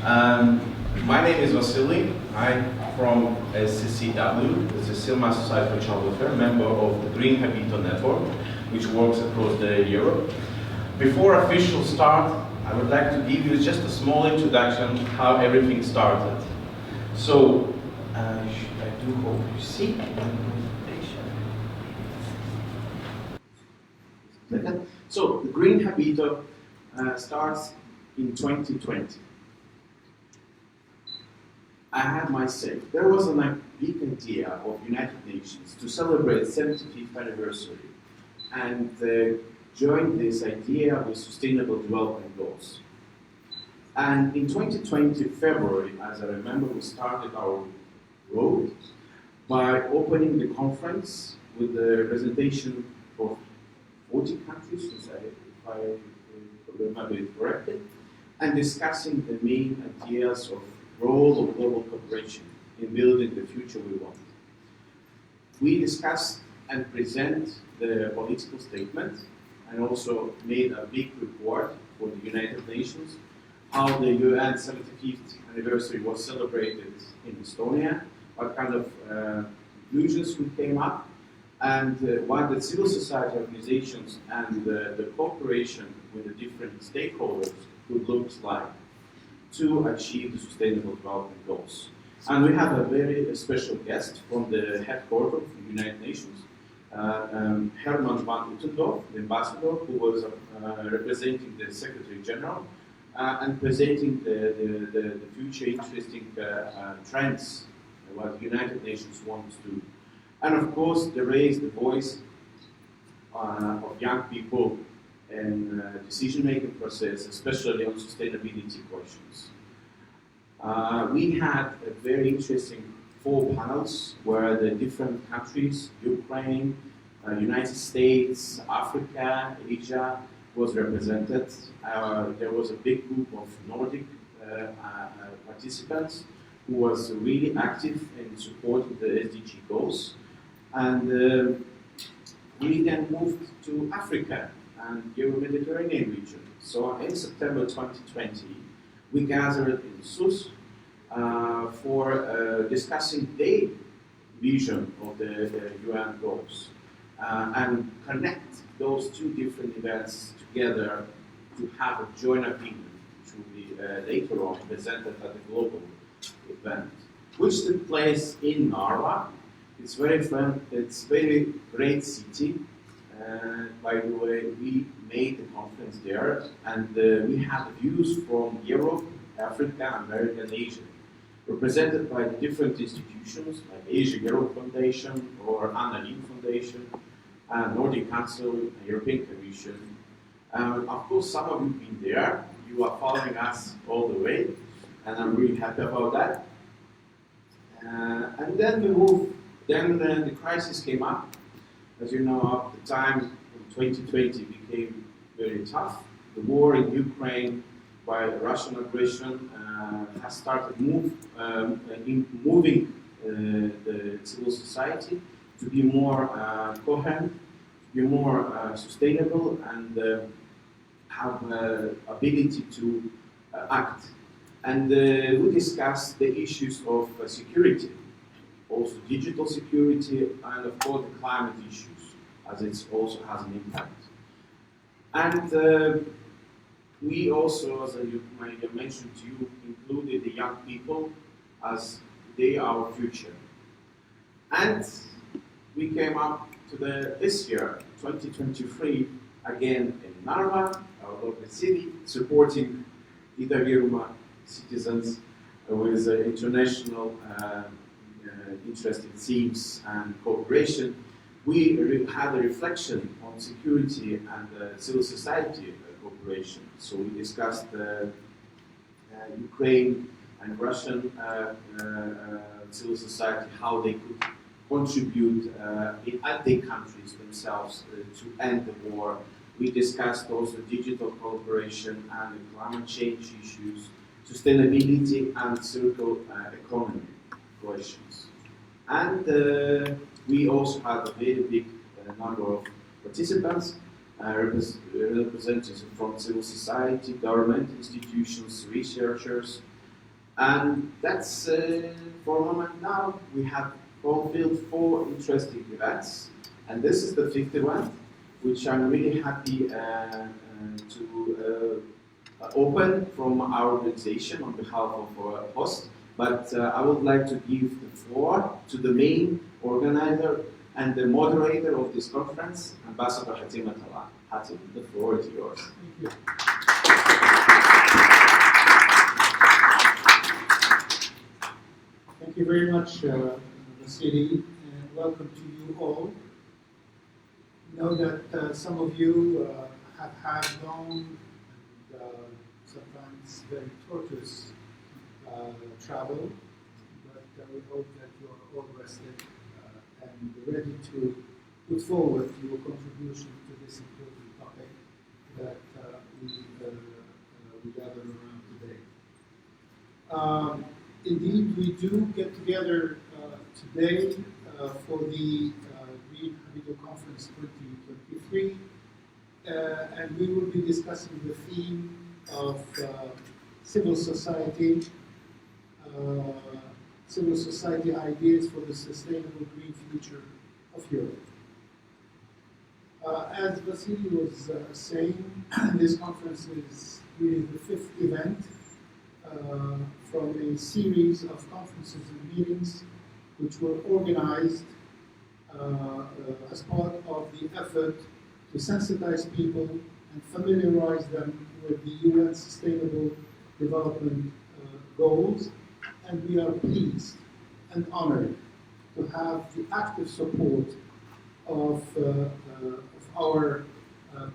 Um, my name is Vasily. I'm from SCCW, the Silma Society for Child Welfare, member of the Green Habito network, which works across Europe. Before official start, I would like to give you just a small introduction how everything started. So, I do hope you see my presentation. So, the Green Habito starts in 2020. I had myself. There was a big idea of United Nations to celebrate 75th anniversary and join this idea with Sustainable Development Goals. And in 2020 February, as I remember, we started our road by opening the conference with the representation of 40 countries, if I remember it correctly, and discussing the main ideas of role of global cooperation in building the future we want. We discussed and present the political statement and also made a big report for the United Nations, how the UN 75th anniversary was celebrated in Estonia, what kind of conclusions we came up, and what the civil society organizations and the cooperation with the different stakeholders would look like to achieve the Sustainable Development Goals. And we have a very special guest from the headquarters of the United Nations, Herman van Uttendorf, the ambassador, who was representing the Secretary General and presenting the future interesting trends, what the United Nations wants to do. And of course, they raised the voice of young people and decision-making process, especially on sustainability questions. We had a very interesting 4 panels where the different countries, Ukraine, United States, Africa, Asia, was represented. There was a big group of Nordic participants who was really active in supporting the SDG goals. And we then moved to Africa and Euro-Mediterranean region. So in September 2020, we gathered in Sousse for discussing their vision of the UN goals and connect those 2 different events together to have a joint opinion, which will be later on presented at the global event, which took place in Narva. It's very fun. It's very great city. By the way, we made the conference there, and we had views from Europe, Africa, America, and Asia, represented by the different institutions like Asia-Europe Foundation or Anna Lindh Foundation, Nordic Council, European Commission. Of course, some of you have been there. You are following us all the way, and I'm really happy about that. And then we moved. Then the crisis came up. As you know, at the time in 2020 became very tough. The war in Ukraine by Russian aggression has started moving the civil society to be more coherent, to be more sustainable, and have ability to act. And we discussed the issues of security, also digital security, and of course the climate issues, as it also has an impact. And we also, as I mentioned to you, included the young people as they are our future. And we came up to this year, 2023, again in Narva, our local city, supporting Ida-Virumaa citizens with international interesting themes and cooperation. We had a reflection on security and civil society cooperation. So we discussed Ukraine and Russian civil society, how they could contribute at their countries themselves to end the war. We discussed also digital cooperation and the climate change issues, sustainability and circular economy questions. And we also had a very big number of participants, representatives from civil society, government institutions, researchers, And that's for a moment now. We have fulfilled 4 interesting events, and this is the 5th event, which I'm really happy to open from our organization on behalf of our host. But I would like to give the floor to the main organizer and the moderator of this conference, Ambassador Hatim Atalan. Hatim, the floor is yours. Thank you. Thank you very much, Vasily, and welcome to you all. I know that some of you have had long and sometimes very tortuous travel, but we hope that you are all rested and ready to put forward your contribution to this important topic that we gather around today. Indeed, we do get together today for the Green Habito Conference 2023, and we will be discussing the theme of civil society ideas for the sustainable green future of Europe. As Vasily was saying, this conference is really the 5th event from a series of conferences and meetings which were organized as part of the effort to sensitize people and familiarize them with the UN Sustainable Development Goals. And we are pleased and honored to have the active support of our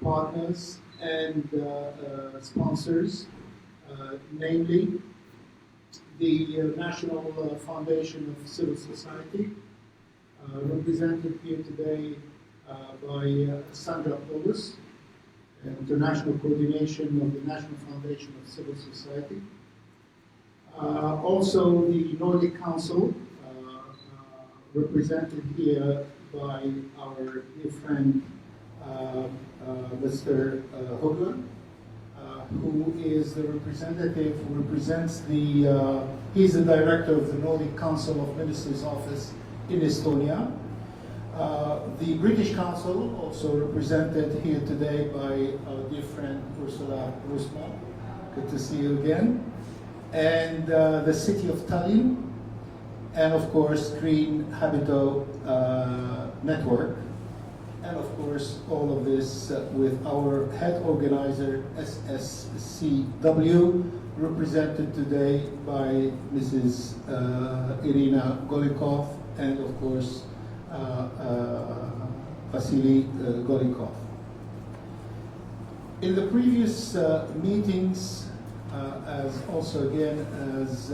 partners and sponsors, namely the National Foundation of Civil Society, represented here today by Sandra Paulus, International Coordination of the National Foundation of Civil Society. Also the Nordic Council, represented here by our dear friend Mr. Hoagland, who is the representative, who represents the, he's the director of the Nordic Council of Ministers Office in Estonia. The British Council, also represented here today by our dear friend Ursula Rusma. Good to see you again. And the city of Tallinn, and of course Green Habito Network, and of course all of this with our head organizer SSCW, represented today by Mrs. Irina Golikov, and of course Vasily Golikov. In the previous meetings, as also again, as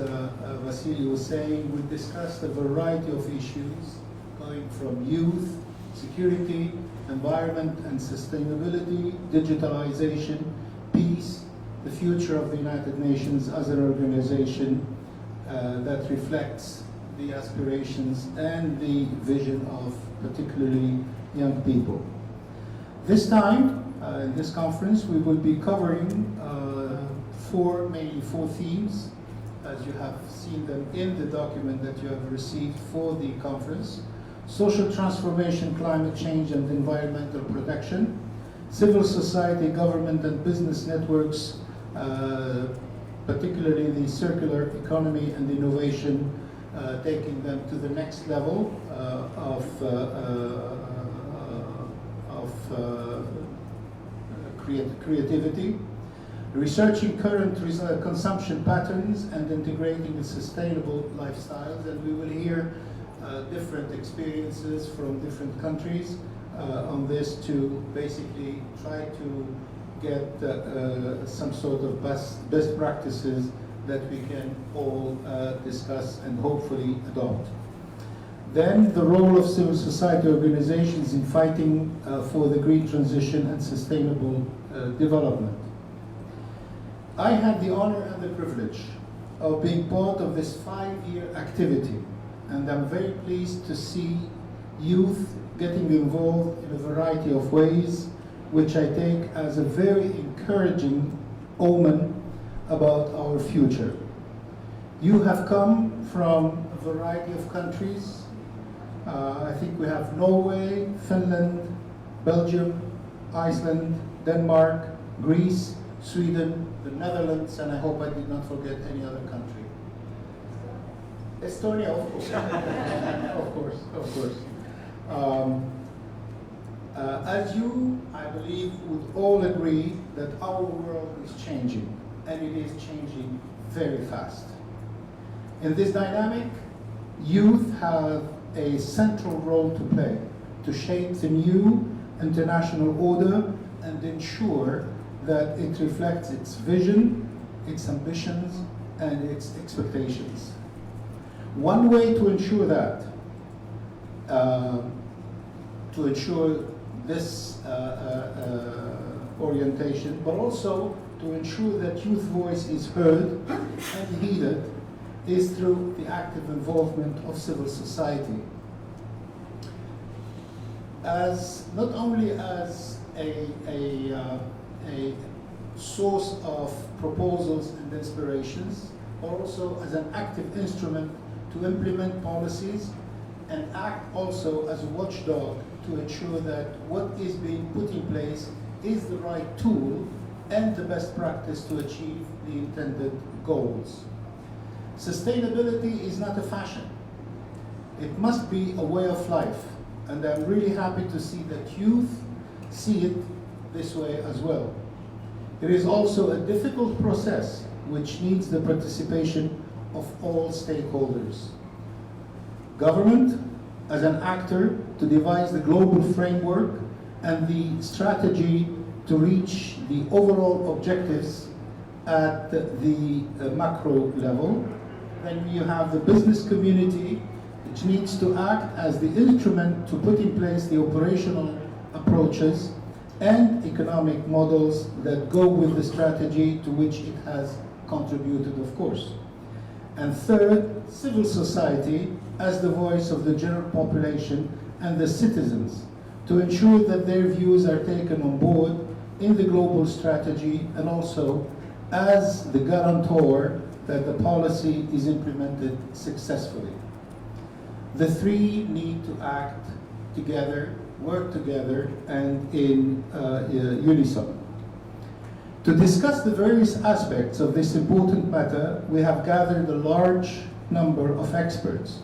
Vasily was saying, we discussed a variety of issues going from youth, security, environment and sustainability, digitalization, peace, the future of the United Nations as an organization that reflects the aspirations and the vision of particularly young people. This time, in this conference, we will be covering mainly four themes, as you have seen them in the document that you have received for the conference: social transformation, climate change and environmental protection, civil society, government and business networks, particularly the circular economy and innovation, taking them to the next level of creativity, researching current consumption patterns and integrating the sustainable lifestyles. And we will hear different experiences from different countries on this to basically try to get some sort of best practices that we can all discuss and hopefully adopt. Then the role of civil society organizations in fighting for the green transition and sustainable development. I had the honor and the privilege of being part of this 5-year activity, and I'm very pleased to see youth getting involved in a variety of ways, which I take as a very encouraging omen about our future. You have come from a variety of countries. I think we have Norway, Finland, Belgium, Iceland, Denmark, Greece, Sweden, the Netherlands, and I hope I did not forget any other country. Estonia, of course. of course. As you, I believe, would all agree that our world is changing, and it is changing very fast. In this dynamic, youth have a central role to play to shape the new international order and ensure that it reflects its vision, its ambitions, and its expectations. One way to ensure that, to ensure this orientation, but also to ensure that youth voice is heard and heeded, is through the active involvement of civil society. As not only as a source of proposals and inspirations, but also as an active instrument to implement policies and act also as a watchdog to ensure that what is being put in place is the right tool and the best practice to achieve the intended goals. Sustainability is not a fashion. It must be a way of life, and I'm really happy to see that youth see it this way as well. It is also a difficult process which needs the participation of all stakeholders. Government as an actor to devise the global framework and the strategy to reach the overall objectives at the macro level. Then you have the business community, which needs to act as the instrument to put in place the operational approaches and economic models that go with the strategy to which it has contributed, of course. And third, civil society as the voice of the general population and the citizens to ensure that their views are taken on board in the global strategy and also as the guarantor that the policy is implemented successfully. The three need to act together, work together, and in unison. To discuss the various aspects of this important matter, we have gathered a large number of experts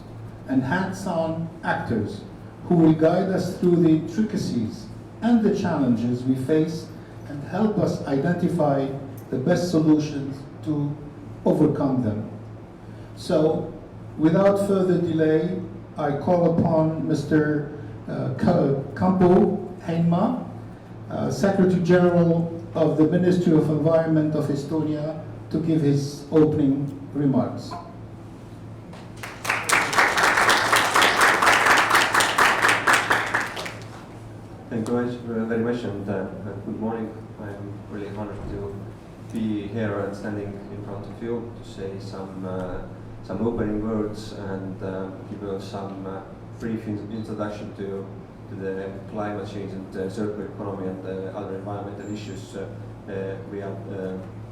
and hands-on actors who will guide us through the intricacies and the challenges we face and help us identify the best solutions to overcome them. So, without further delay, I call upon Mr. Campo Heinma, Secretary General of the Ministry of Environment of Estonia, to give his opening remarks. Thank you very much, and good morning. I'm really honored to be here and standing in front of you to say some opening words and give you some brief introduction to the climate change and circular economy and other environmental issues we are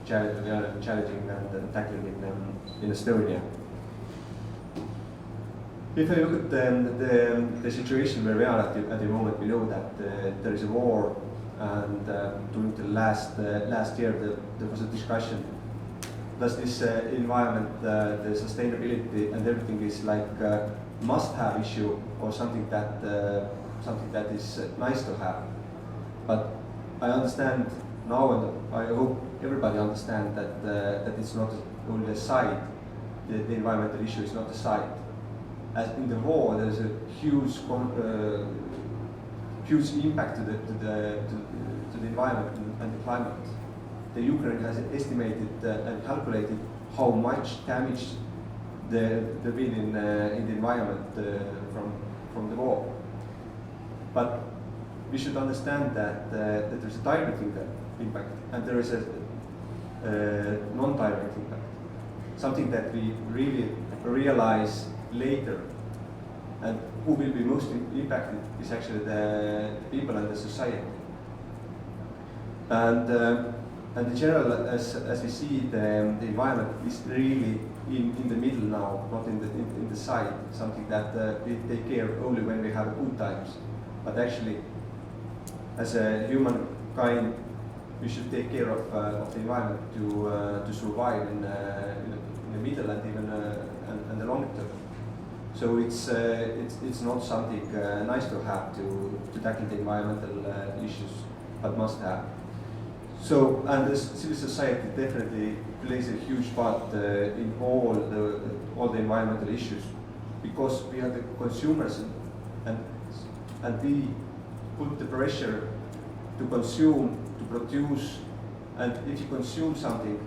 challenging and tackling in Estonia. If I look at the situation where we are at the moment, we know that there is a war, and during the last year there was a discussion. Does this environment, the sustainability and everything is like must-have issue or something that is nice to have? But I understand now, and I hope everybody understands that it's not only a side. The environmental issue is not a side. As in the war, there is a huge impact to the environment and the climate. The Ukraine has estimated and calculated how much damage there been in the environment from the war. But we should understand that there is a direct impact and there is a non-direct impact. Something that we really realize later, and who will be most impacted is actually the people and the society. And And in general, as we see, the environment is really in the middle now, not in the side, something that we take care only when we have good times. But actually, as a humankind, we should take care of the environment to survive in the middle and even and the long term. So it's not something nice to have to tackle the environmental issues, but must have. So, and the civil society definitely plays a huge part in all the environmental issues, because we are the consumers, and we put the pressure to consume, to produce, and if you consume something,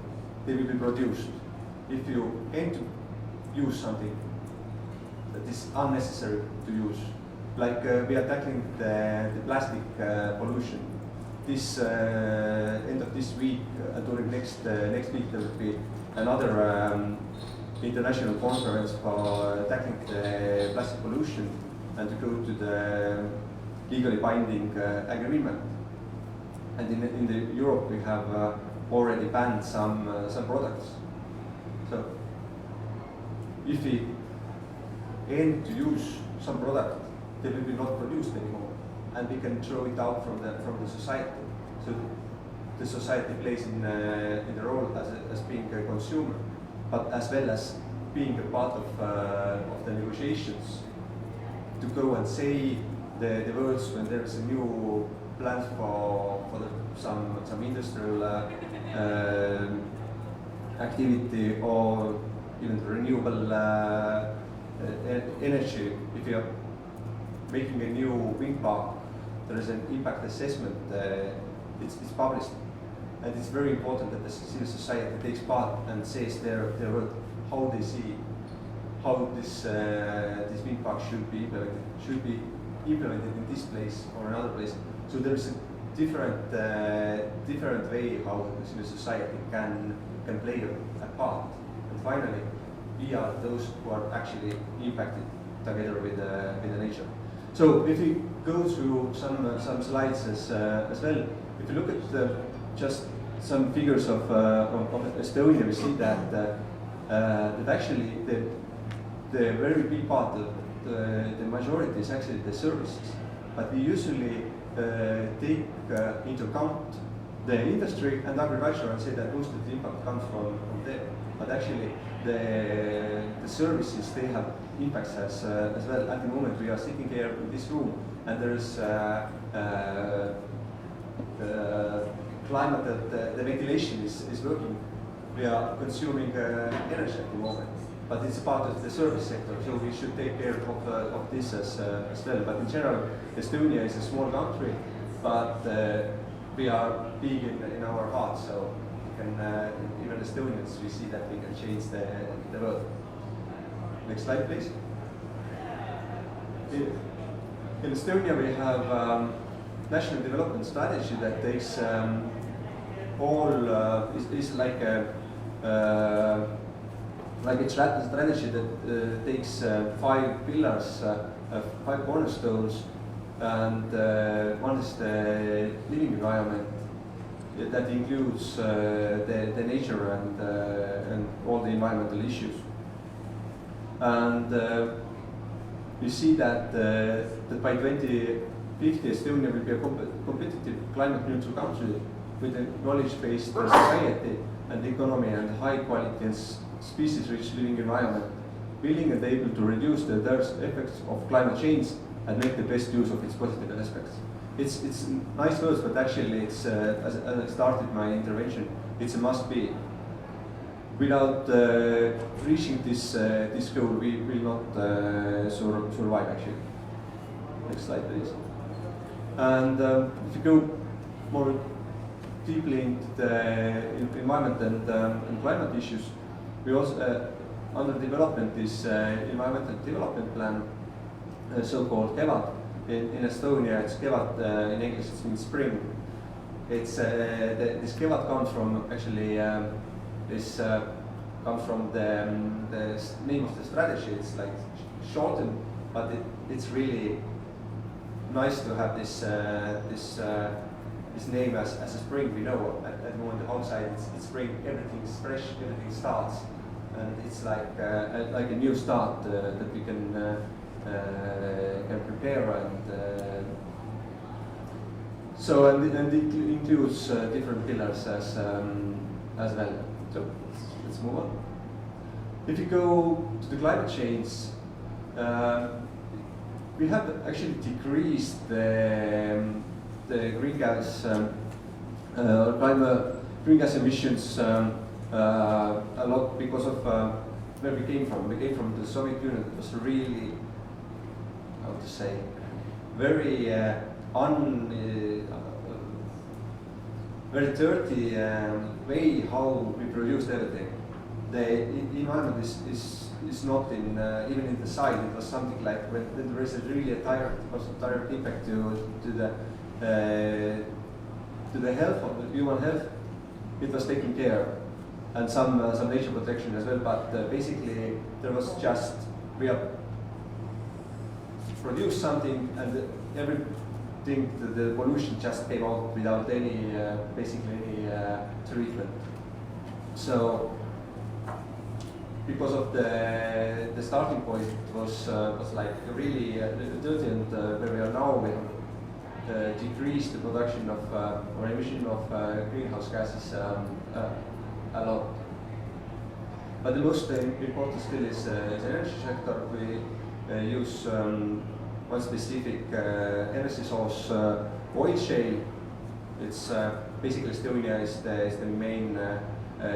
they will be produced. If you aim to use something that is unnecessary to use, like we are tackling the plastic pollution. This end of this week, during next week, there will be another international conference for tackling the plastic pollution and to go to the legally binding agreement. And in the Europe, we have already banned some products. So if we aim to use some product, they will be not produced anymore, and we can throw it out from the society. So the society plays in the role as being a consumer, but as well as being a part of the negotiations, to go and say the words when there is a new plan for some industrial activity or even renewable energy. If you are making a new wind park, there is an impact assessment. It's published, and it's very important that the civil society takes part and says their word, how they see how this wind park should be implemented. Should be implemented in this place or another place. So there is a different way how the civil society can play a part. And finally, we are those who are actually impacted together with the nature. So if we go through some slides as well, if you look at just some figures of Estonia, we see that actually the very big part of the majority is actually the services. But we usually take into account the industry and agriculture and say that most of the impact comes from there. But actually the services, they have impacts as well. At the moment we are sitting here in this room and there is climate that the ventilation is working. We are consuming energy at the moment, but it's part of the service sector, so we should take care of this as well. But in general, Estonia is a small country, but we are big in our hearts, so we can, even Estonians, we see that we can change the world. Next slide, please. In Estonia, we have national development strategy that takes is like a strategy that takes 5 pillars, 5 cornerstones, and one is the living environment that includes the nature and all the environmental issues. And we see that by 2050 Estonia will be a competitive climate neutral country with a knowledge-based society and economy and high quality and species-rich living environment, willing and able to reduce the adverse effects of climate change and make the best use of its positive aspects. It's nice words, but actually it's, as I started my intervention, it's a must-be. Without reaching this goal, we will not survive actually. Next slide, please. And if you go more deeply into the environment and climate issues, we also under development is environmental development plan, so-called KEVAD. In Estonia, it's KEVAD. In English, it means spring. It's this KEVAD comes from actually comes from the name of the strategy. It's like shortened, but it's really nice to have this is named as a spring. We know at the moment outside it's spring, everything's fresh, everything starts, and it's like a new start that we can prepare and it includes different pillars as well. So let's move on. If you go to the climate change, we have actually decreased the greenhouse emissions a lot because of where we came from. We came from the Soviet Union. It was really, how to say, very very dirty way how we produced everything. The environment is not in even in the site. It was something like when there is a really direct impact to the health of the human health. It was taken care, and some nature protection as well. But basically, there was just we have produced something, and everything the pollution just came out without any basically any treatment. So because of the starting point was like really dirty, and where we are now we have decreased the production of or emission of greenhouse gases a lot. But the most important still is the energy sector. We use one specific energy source, oil shale. It's basically Estonia is the main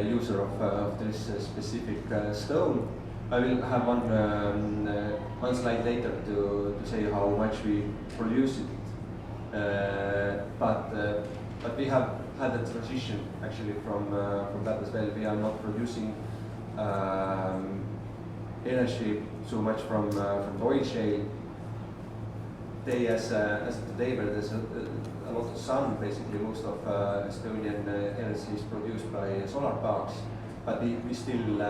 user of this specific stone. I will have one slide later to say how much we produce it. But we have had a transition actually from that as well. We are not producing energy so much from the oil shale. They as today, where there's a lot of sun, basically most of Estonian energy is produced by solar parks, but we still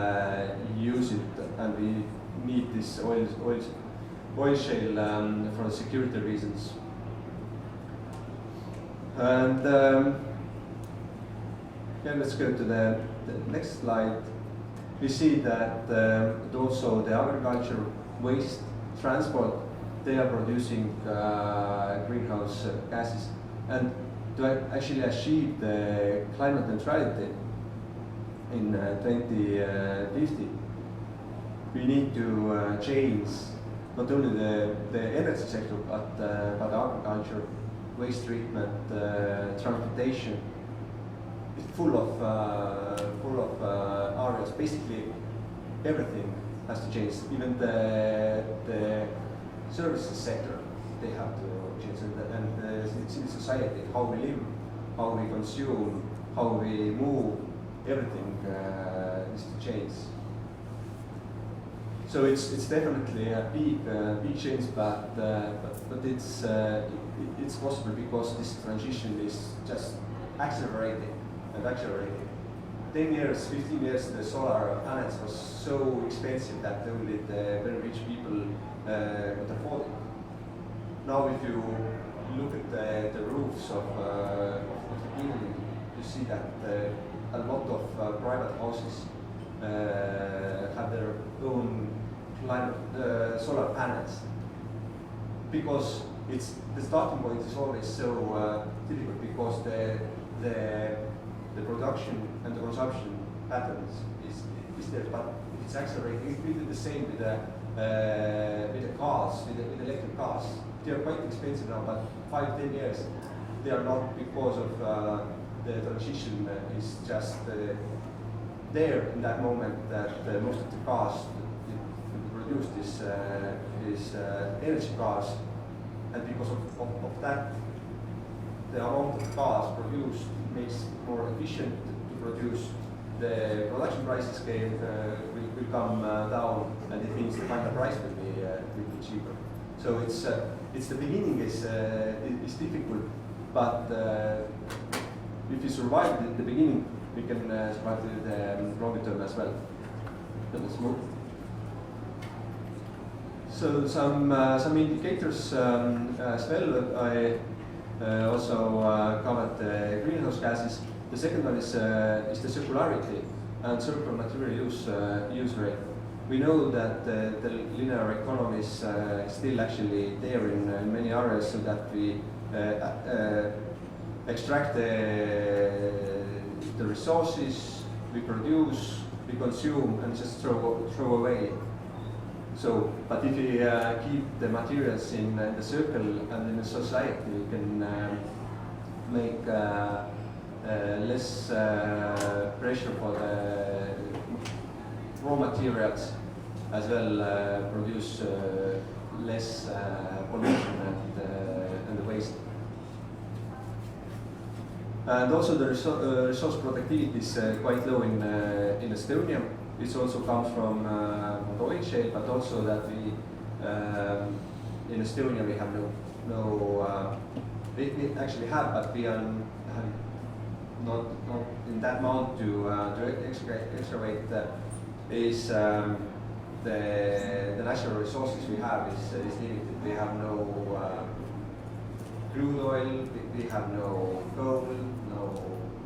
use it, and we need this oil shale for security reasons. And yeah, let's go to the next slide. We see that also the agriculture, waste, transport, they are producing greenhouse gases. And to actually achieve the climate neutrality in 2050, we need to change not only the energy sector, but agriculture, waste treatment, transportation. It's full of areas. Basically, everything has to change. Even the services sector, they have to change, and it's in society, how we live, how we consume, how we move, everything needs to change. So it's definitely a big change, but it's possible because this transition is just accelerating and accelerating. 10 years, 15 years, the solar panels was so expensive that only the very rich people could afford it. Now if you look at the roofs of the building, you see that a lot of private houses have their own solar panels, because the starting point is always so difficult, because the production and the consumption patterns is there, but it's accelerating. We did the same with the cars, with electric cars. They are quite expensive now, but 5-10 years they are not, because of the transition is just there in that moment that most of the cars produced is energy cars, and because of that, the amount of cars produced makes it more efficient to produce. The production prices will come down, and it means the final price will be cheaper. So it's the beginning is difficult, but if you survive the beginning, we can survive the longer term as well. Let's move. So some indicators as well. also covered the greenhouse gases. The second one is the circularity and circular material use rate. We know that the linear economy is still actually there in many areas, so that we extract the resources, we produce, we consume, and just throw away. So, but if we keep the materials in the circle and in the society, we can make less pressure for the raw materials, as well produce less pollution and the waste. And also the resource productivity is quite low in Estonia. This also comes from the oil shale, but also that we in Estonia we have we actually have, but we are not in that amount to excavate is the natural resources we have is limited. We have no crude oil, we have no gold, no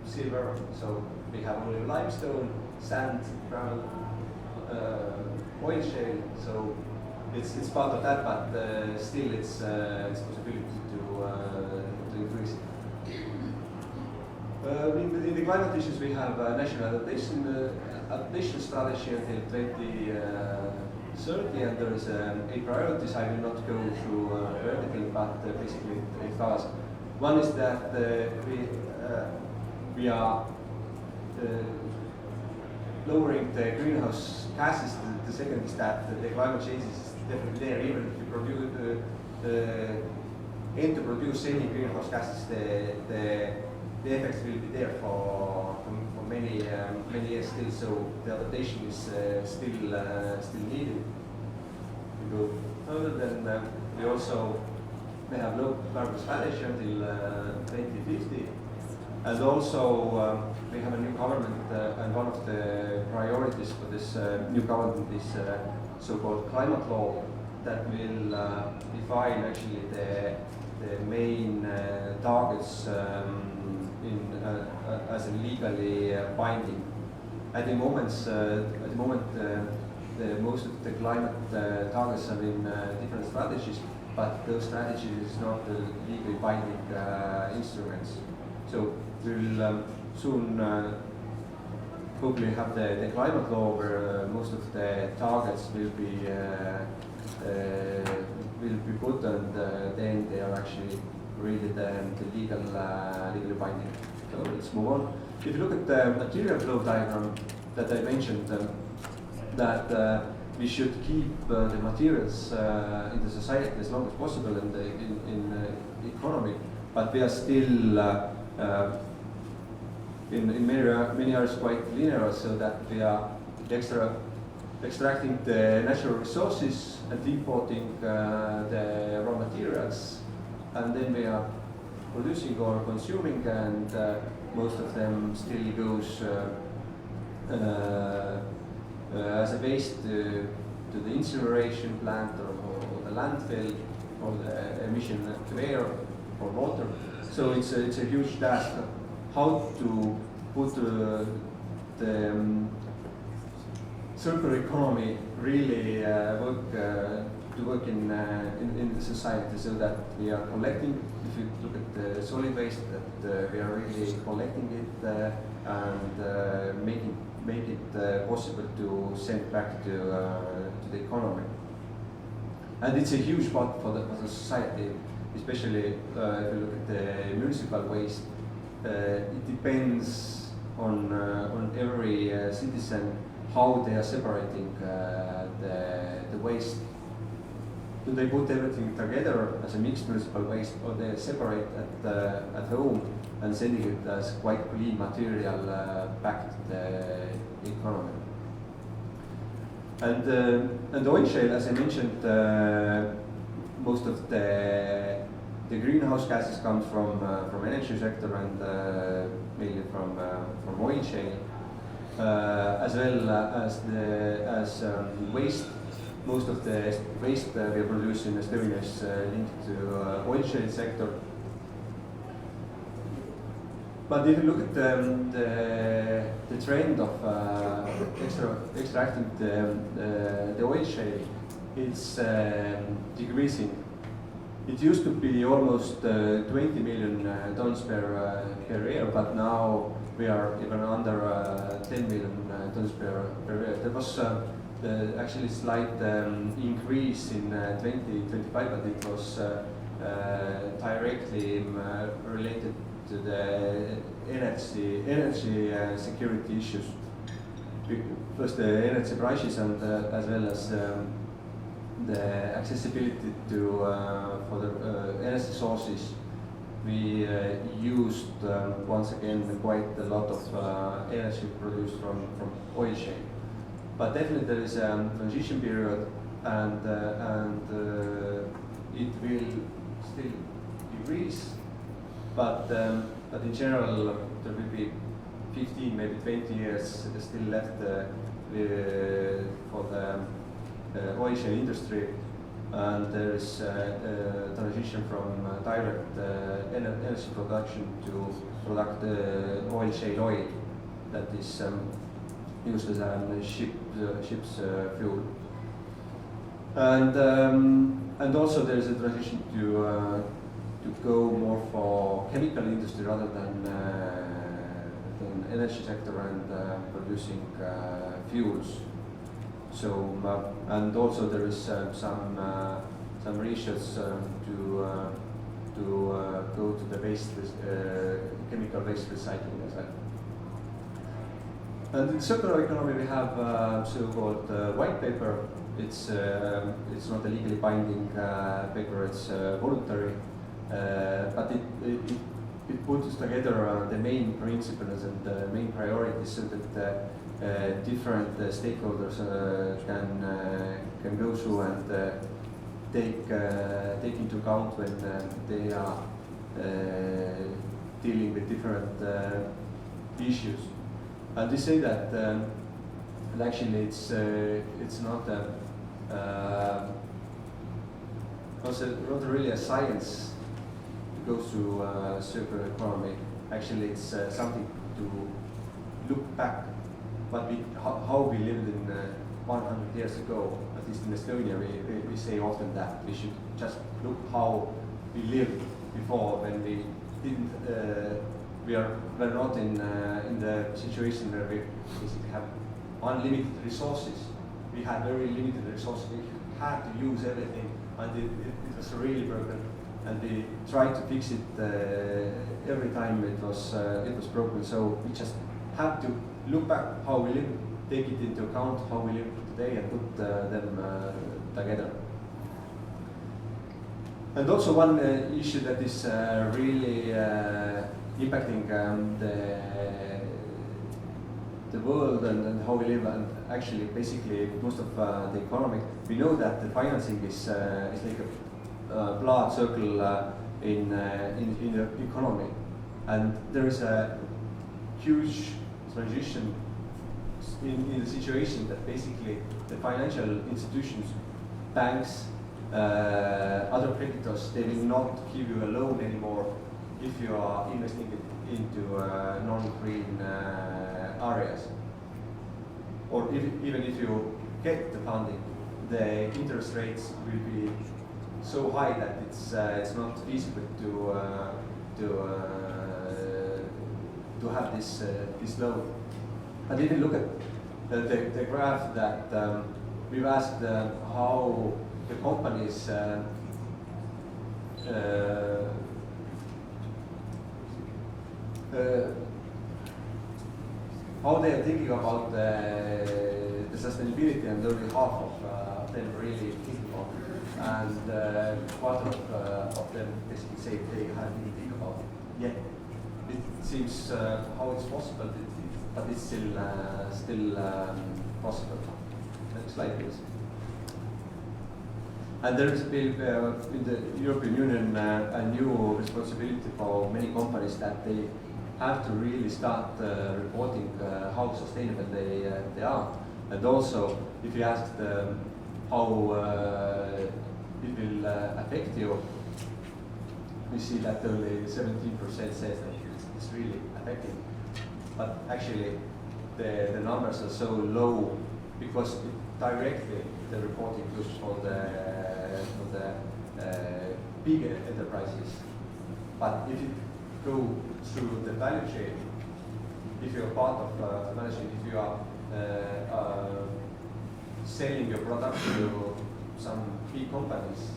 silver, so we have only limestone, sand, gravel, oil shale. So it's part of that, but still it's possibility to increase it. In the climate issues, we have a national adaptation strategy until 2030, and there is 8 priorities. I will not go through everything, but basically it covers. One is that we are lowering the greenhouse gases. The second is that the climate change is definitely there. Even if you aim to produce any greenhouse gases, the effects will be there for many years still. So the adaptation is still needed. We go further, then we have low carbon strategy until 2050, and also we have a new government, and one of the priorities for this new government is so-called climate law that will define actually the main targets as a legally binding. At the moment, most of the climate targets are in different strategies, but those strategies is not legally binding instruments. So we will soon hopefully have the climate law where most of the targets will be put, and then they are actually really the legally binding. So let's move on. If you look at the material flow diagram that I mentioned, that we should keep the materials in the society as long as possible in the economy, but we are still in many areas quite linear, so that we are extracting the natural resources and importing the raw materials, and then we are producing or consuming, and most of them still goes as a waste to the incineration plant or the landfill, or the emission to air or water. So it's a huge task how to put the circular economy really work in the society, so that we are collecting. If you look at the solid waste, that we are really collecting it and make it possible to send back to the economy. And it's a huge part for the society, especially if you look at the municipal waste. It depends on every citizen how they are separating the waste. Do they put everything together as a mixed municipal waste, or they separate at home and sending it as quite clean material back to the economy? And oil shale, as I mentioned, most of the greenhouse gases come from energy sector, and mainly from oil shale, as well as waste. Most of the waste we produce in Estonia is linked to oil shale sector, But if you look at the trend of extracting the oil shale, it's decreasing. It used to be almost 20 million tons per year, but now we are even under 10 million tons per year. There was actually slight increase in 2025, but it was directly related to the energy security issues. First, the energy prices and as well as the accessibility to for the energy sources. We used once again quite a lot of energy produced from oil shale. But definitely there is a transition period, and it will still decrease. But in general, there will be 15, maybe 20 years still left for the oil shale industry, and there is a transition from direct energy production to product oil shale oil that is used as a ship's fuel. And also there is a transition to go more for chemical industry rather than energy sector and producing fuels. So and also there is some research to go to the chemical waste recycling as well. And in circular economy we have so-called white paper. It's not a legally binding paper. It's voluntary, but it puts together the main principles and the main priorities so that different stakeholders can go through and take into account when they are dealing with different issues. And they say that actually it's not really a science to go through circular economy. Actually, it's something to look back how we lived in 100 years ago. At least in Estonia, we say often that we should just look how we lived before when we didn't. We're not in the situation where we basically have unlimited resources. We had very limited resources. We had to use everything, and it was really broken. And we tried to fix it every time it was broken. So we just had to look back how we live, take it into account how we live today, and put them together. And also one issue that is really impacting the world and how we live, and actually basically most of the economy. We know that the financing is like a blood circle in the economy, and there is a huge transition in the situation that basically the financial institutions, banks, other creditors, they will not give you a loan anymore if you are investing it into non-green areas. Or even if you get the funding, the interest rates will be so high that it's not feasible to have this loan. And if you look at the graph that we've asked how the companies how they are thinking about the sustainability, and only half of them really think about it, and quarter of them basically say they haven't think about it yet. It seems how it's possible, but it's still possible. Next slide, please. And there is a bit in the European Union a new responsibility for many companies that they have to really start reporting how sustainable they are. And also, if you ask them how it will affect you, we see that only 17% says that is really affecting. But actually, the numbers are so low because directly the reporting goes for the big enterprises. But if you go through the value chain, if you're part of management, if you are selling your product to some big companies,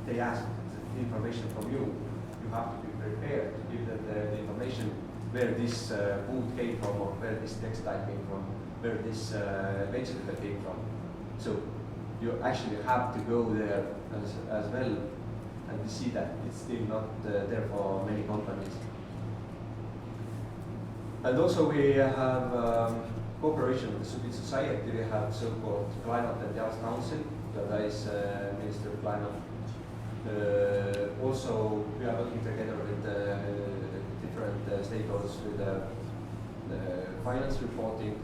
they ask information from you. You have to be prepared to give them the information where this food came from, or where this textile came from, where this vegetable came from. So you actually have to go there as well, and we see that it's still not there for many companies. And also we have cooperation with the civil society. We have so-called Climate and Health Council, that is Minister of Climate. Also, we are working together with different stakeholders with the finance reporting,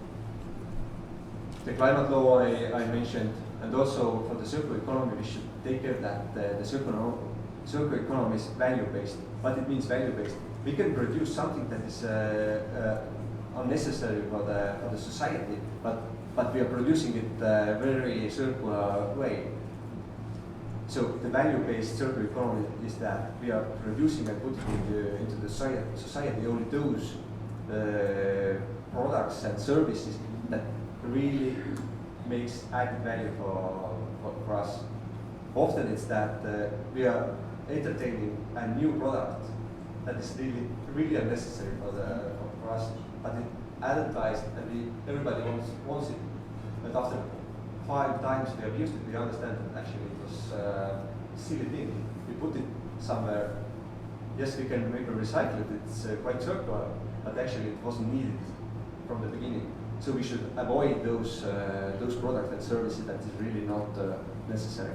the climate law I mentioned, and also for the circular economy, we should take care that the circular economy is value-based. What it means value-based? We can produce something that is unnecessary for the society, but we are producing it very circular way. So the value-based circular economy is that we are producing and putting into the society only those products and services that really makes added value for us. Often it's that we are entertaining a new product that is really unnecessary for us, but it advertised and everybody wants it. But after 5 times we have used it, we understand that actually it was a silly thing. We put it somewhere. Yes, we can maybe recycle it. It's quite circular, but actually it wasn't needed from the beginning. So we should avoid those products and services that is really not necessary.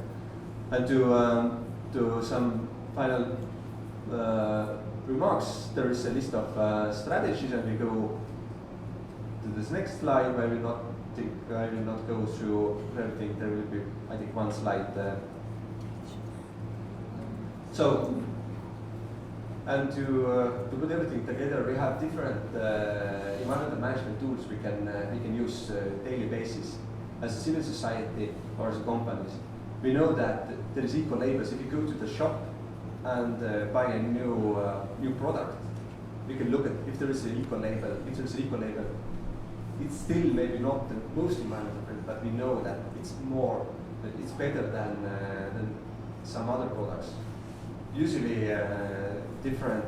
And to some final remarks, there is a list of strategies, and we go to this next slide. I will not go through everything. There will be, I think, one slide. So, and to put everything together, we have different environmental management tools we can use daily basis as a civil society or as companies. We know that there is eco labels. If you go to the shop and buy a new product, we can look at if there is an eco label. If there is an eco label, it's still maybe not the most environmental friendly, but we know that it's better than some other products. Usually, different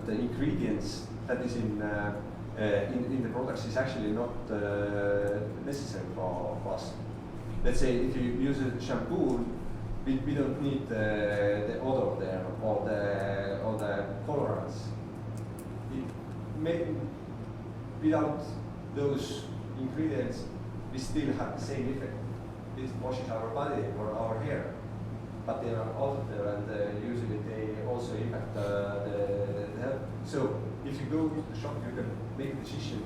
ingredients that is in the products is actually not necessary for us. Let's say if you use a shampoo, we don't need the odor there or the colorants. Without those ingredients, we still have the same effect. It washes our body or our hair, but they are also there, and usually they also impact the health. So if you go to the shop, you can make a decision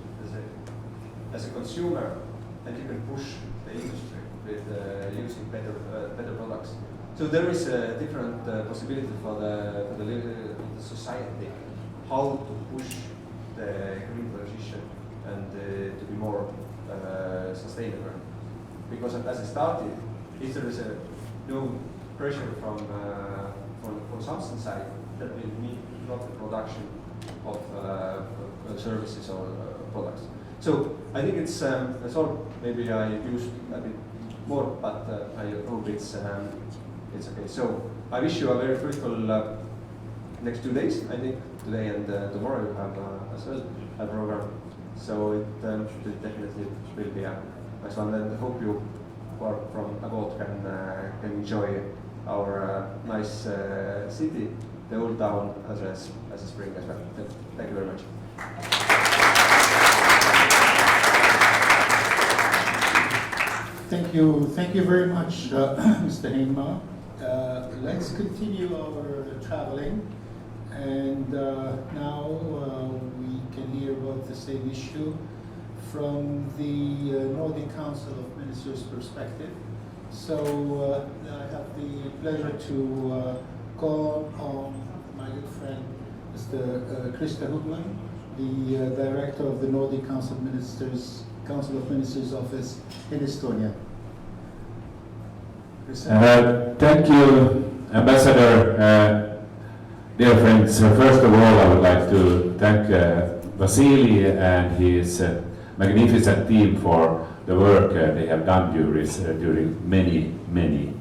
as a consumer, and you can push the industry with using better products. So there is a different possibility for the society how to push the green transition and to be more sustainable. Because as it started, if there is no pressure from the consumption side, that will need not the production of services or products. So I think it's that's all. Maybe I used a bit more, but I hope it's okay. So I wish you a very fruitful next 2 days. I think today and tomorrow you have as well a program. So it definitely will be a nice one. And I hope you who are from abroad can enjoy our nice city, the old town, as a spring as well. Thank you very much. Thank you very much, Mr. Heinma. Let's continue our traveling, and now we can hear about the same issue from the Nordic Council of Ministers' perspective. So I have the pleasure to call on my good friend Mr. Krista Hugman, the Director of the Nordic Council of Ministers Office in Estonia. Thank you, Ambassador. Dear friends, first of all, I would like to thank Vasily and his magnificent team for the work they have done during many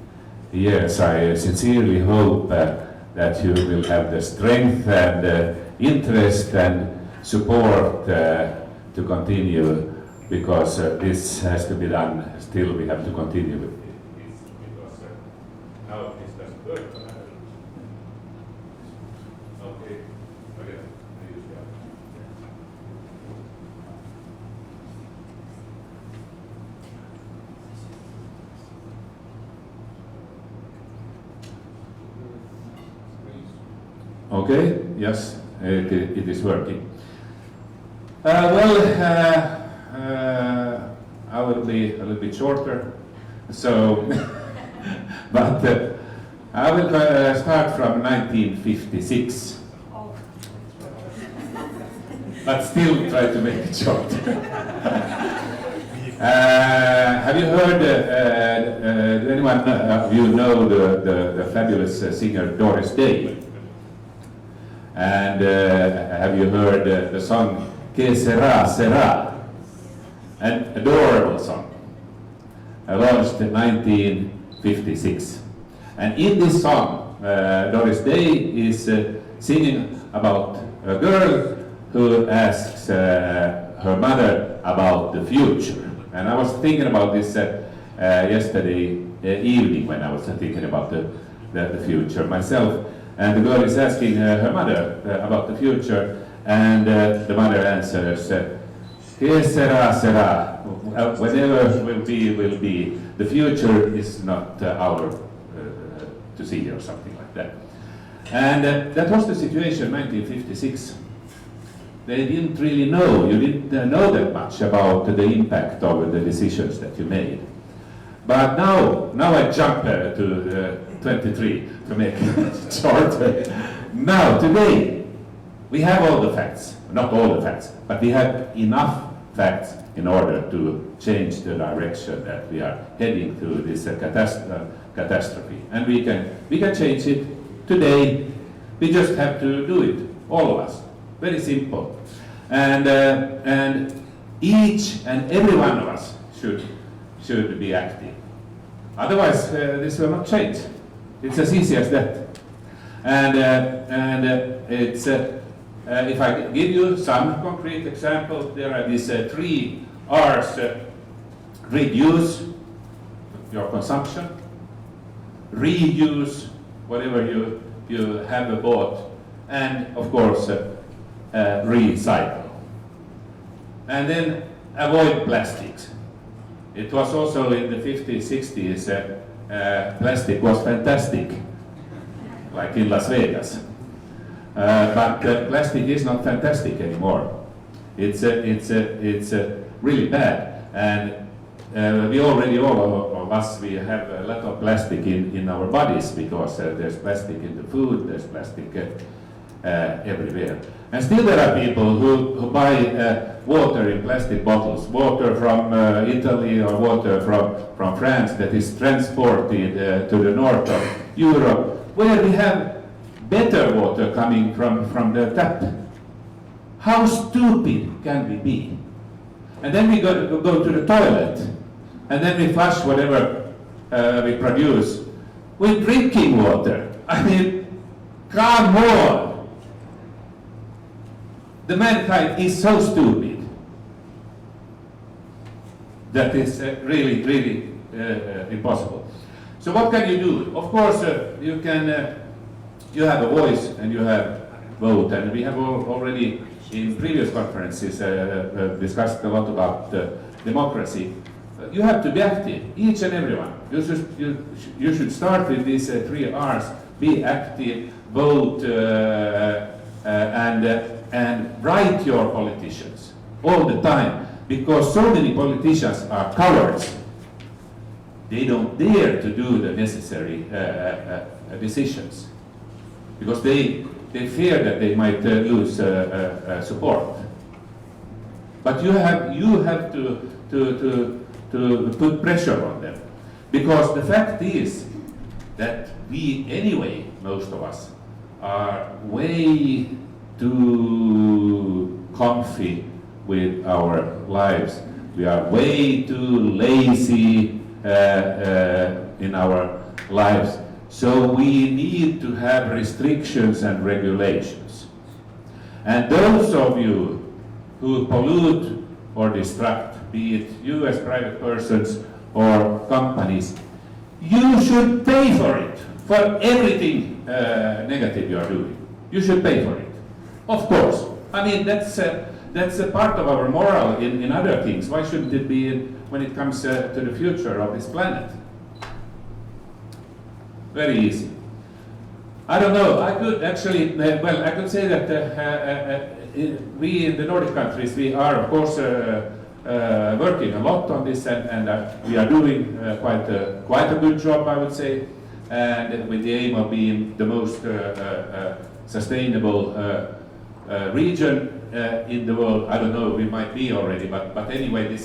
years. I sincerely hope that you will have the strength and interest and support to continue, because this has to be done. Still, we have to continue with this, because now this doesn't work. Okay. Okay, yes, it is working. I will be a little bit shorter, so, but I will start from 1956, but still try to make it short. Have you heard, anyone of you know the fabulous singer Doris Day? And have you heard the song Que Sera, Sera? An adorable song, launched in 1956. And in this song, Doris Day is singing about a girl who asks her mother about the future. And I was thinking about this yesterday evening when I was thinking about the future myself. And the girl is asking her mother about the future, and the mother answers, "Que sera, sera." Whatever will be. The future is not our to see, or something like that. And that was the situation in 1956. They didn't really know, you didn't know that much about the impact of the decisions that you made. But now I jump to 23 to make it short. Now, today, we have all the facts, not all the facts, but we have enough facts in order to change the direction that we are heading to this catastrophe. And we can change it today. We just have to do it, all of us. Very simple. And each and every one of us should be active. Otherwise, this will not change. It's as easy as that. And it's if I give you some concrete examples, there are these 3 R's: reduce your consumption, reuse whatever you have bought, and of course recycle. And then avoid plastics. It was also in the 50s, 60s, plastic was fantastic, like in Las Vegas. But plastic is not fantastic anymore. It's really bad. And we already, all of us, we have a lot of plastic in our bodies, because there's plastic in the food, there's plastic everywhere. And still there are people who buy water in plastic bottles, water from Italy or water from France that is transported to the north of Europe, where we have better water coming from the tap. How stupid can we be? And then we go to the toilet, and then we flush whatever we produce with drinking water. I mean, come on! The mankind is so stupid that it's really impossible. So what can you do? Of course, you can. You have a voice and you have vote, and we have already in previous conferences discussed a lot about democracy. You have to be active, each and everyone. You should start with these 3 R's: be active, vote, and write your politicians all the time, because so many politicians are cowards. They don't dare to do the necessary decisions, because they they fear that they might lose support. But you have to put pressure on them, because the fact is that we anyway, most of us, are way too comfy with our lives. We are way too lazy in our lives. So we need to have restrictions and regulations. And those of you who pollute or distract, be it you as private persons or companies, you should pay for it, for everything negative you are doing. You should pay for it, of course. I mean, that's a part of our moral in other things. Why shouldn't it be when it comes to the future of this planet? Very easy. I don't know, I could actually, well, I could say that we in the Nordic countries, we are of course working a lot on this, and we are doing quite a good job, I would say, and with the aim of being the most sustainable region in the world. I don't know, we might be already, but anyway,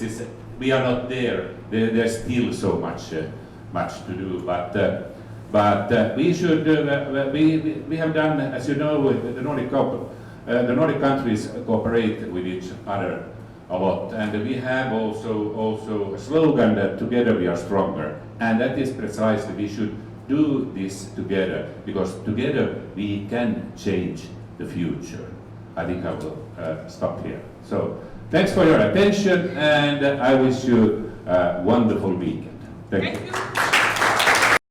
we are not there. There's still so much to do, but we should. We have done, as you know, with the Nordic countries cooperate with each other a lot, and we have also a slogan that together we are stronger, and that is precisely we should do this together, because together we can change the future. I think I will stop here. So thanks for your attention, and I wish you a wonderful weekend. Thank you.